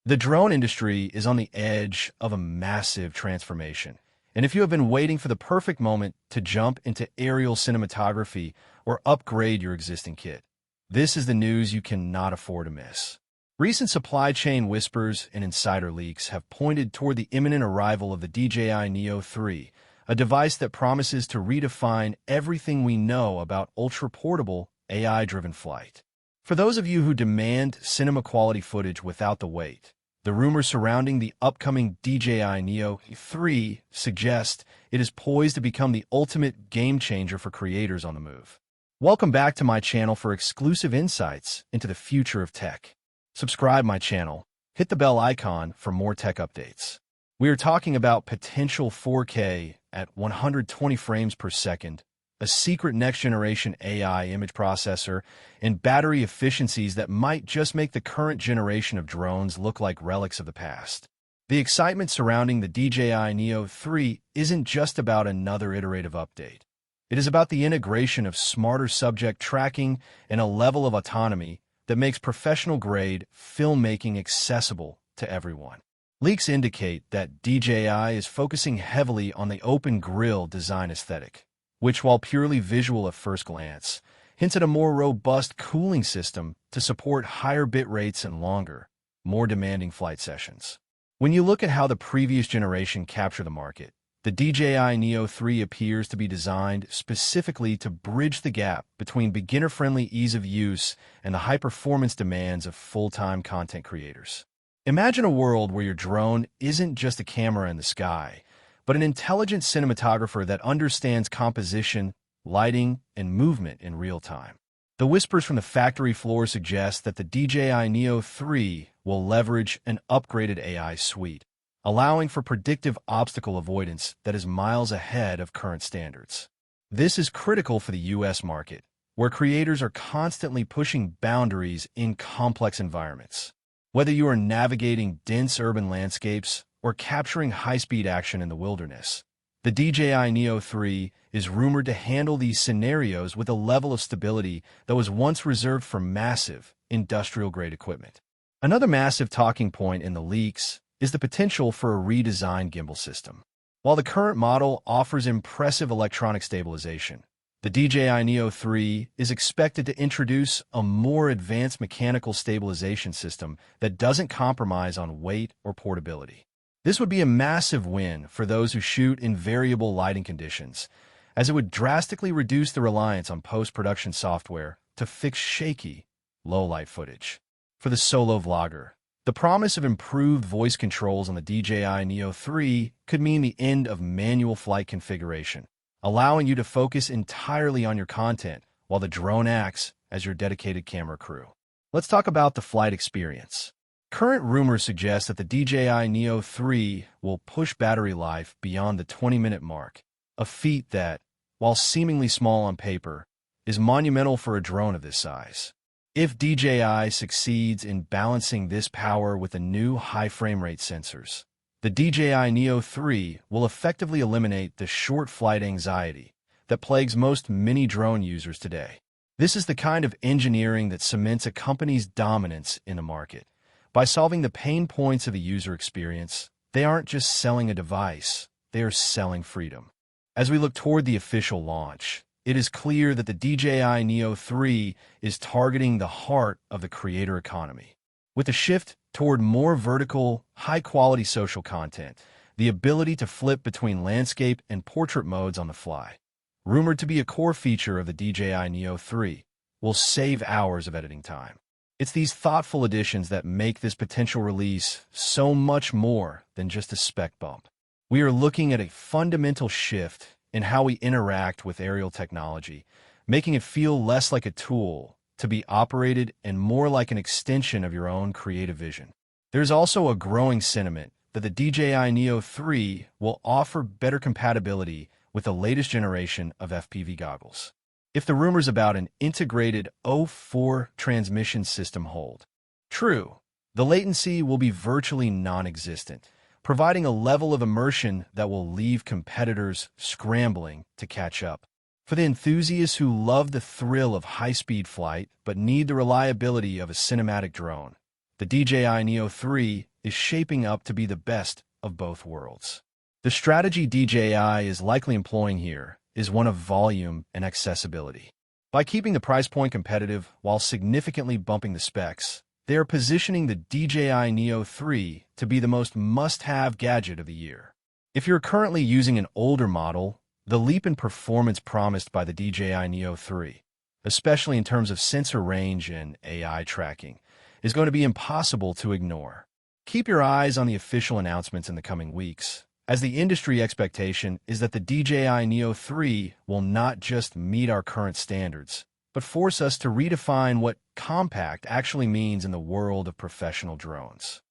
The drone industry is on the edge of a massive transformation. And if you have been waiting for the perfect moment to jump into aerial cinematography or upgrade your existing kit, this is the news you cannot afford to miss. Recent supply chain whispers and insider leaks have pointed toward the imminent arrival of the DJI Neo 3, a device that promises to redefine everything we know about ultra-portable, AI-driven flight. For those of you who demand cinema-quality footage without the wait, the rumors surrounding the upcoming DJI Neo 3 suggest it is poised to become the ultimate game-changer for creators on the move. Welcome back to my channel for exclusive insights into the future of tech. Subscribe my channel, hit the bell icon for more tech updates. We are talking about potential 4K at 120 frames per second, a secret next-generation AI image processor, and battery efficiencies that might just make the current generation of drones look like relics of the past. The excitement surrounding the DJI Neo 3 isn't just about another iterative update. It is about the integration of smarter subject tracking and a level of autonomy that makes professional-grade filmmaking accessible to everyone. Leaks indicate that DJI is focusing heavily on the open grille design aesthetic, which, while purely visual at first glance, hints at a more robust cooling system to support higher bit rates and longer, more demanding flight sessions. When you look at how the previous generation captured the market, the DJI Neo 3 appears to be designed specifically to bridge the gap between beginner-friendly ease of use and the high-performance demands of full-time content creators. Imagine a world where your drone isn't just a camera in the sky, but an intelligent cinematographer that understands composition, lighting, and movement in real time. The whispers from the factory floor suggest that the DJI Neo 3 will leverage an upgraded AI suite, allowing for predictive obstacle avoidance that is miles ahead of current standards. This is critical for the US market, where creators are constantly pushing boundaries in complex environments. Whether you are navigating dense urban landscapes or capturing high-speed action in the wilderness, the DJI Neo 3 is rumored to handle these scenarios with a level of stability that was once reserved for massive, industrial-grade equipment. Another massive talking point in the leaks is the potential for a redesigned gimbal system. While the current model offers impressive electronic stabilization, the DJI Neo 3 is expected to introduce a more advanced mechanical stabilization system that doesn't compromise on weight or portability. This would be a massive win for those who shoot in variable lighting conditions, as it would drastically reduce the reliance on post-production software to fix shaky, low-light footage. For the solo vlogger, the promise of improved voice controls on the DJI Neo 3 could mean the end of manual flight configuration, allowing you to focus entirely on your content while the drone acts as your dedicated camera crew. Let's talk about the flight experience. Current rumors suggest that the DJI Neo 3 will push battery life beyond the 20-minute mark, a feat that, while seemingly small on paper, is monumental for a drone of this size. If DJI succeeds in balancing this power with the new high frame rate sensors, the DJI Neo 3 will effectively eliminate the short flight anxiety that plagues most mini drone users today. This is the kind of engineering that cements a company's dominance in the market. By solving the pain points of the user experience, they aren't just selling a device, they are selling freedom. As we look toward the official launch, it is clear that the DJI Neo 3 is targeting the heart of the creator economy. With a shift toward more vertical, high-quality social content, the ability to flip between landscape and portrait modes on the fly, rumored to be a core feature of the DJI Neo 3, will save hours of editing time. It's these thoughtful additions that make this potential release so much more than just a spec bump. We are looking at a fundamental shift in how we interact with aerial technology, making it feel less like a tool to be operated and more like an extension of your own creative vision. There's also a growing sentiment that the DJI Neo 3 will offer better compatibility with the latest generation of FPV goggles. If the rumors about an integrated O4 transmission system hold true, the latency will be virtually non-existent, providing a level of immersion that will leave competitors scrambling to catch up. For the enthusiasts who love the thrill of high-speed flight but need the reliability of a cinematic drone, the DJI Neo 3 is shaping up to be the best of both worlds. The strategy DJI is likely employing here is one of volume and accessibility. By keeping the price point competitive while significantly bumping the specs, they are positioning the DJI Neo 3 to be the most must-have gadget of the year. If you're currently using an older model, the leap in performance promised by the DJI Neo 3, especially in terms of sensor range and AI tracking, is going to be impossible to ignore. Keep your eyes on the official announcements in the coming weeks, as the industry expectation is that the DJI Neo 3 will not just meet our current standards, but force us to redefine what compact actually means in the world of professional drones.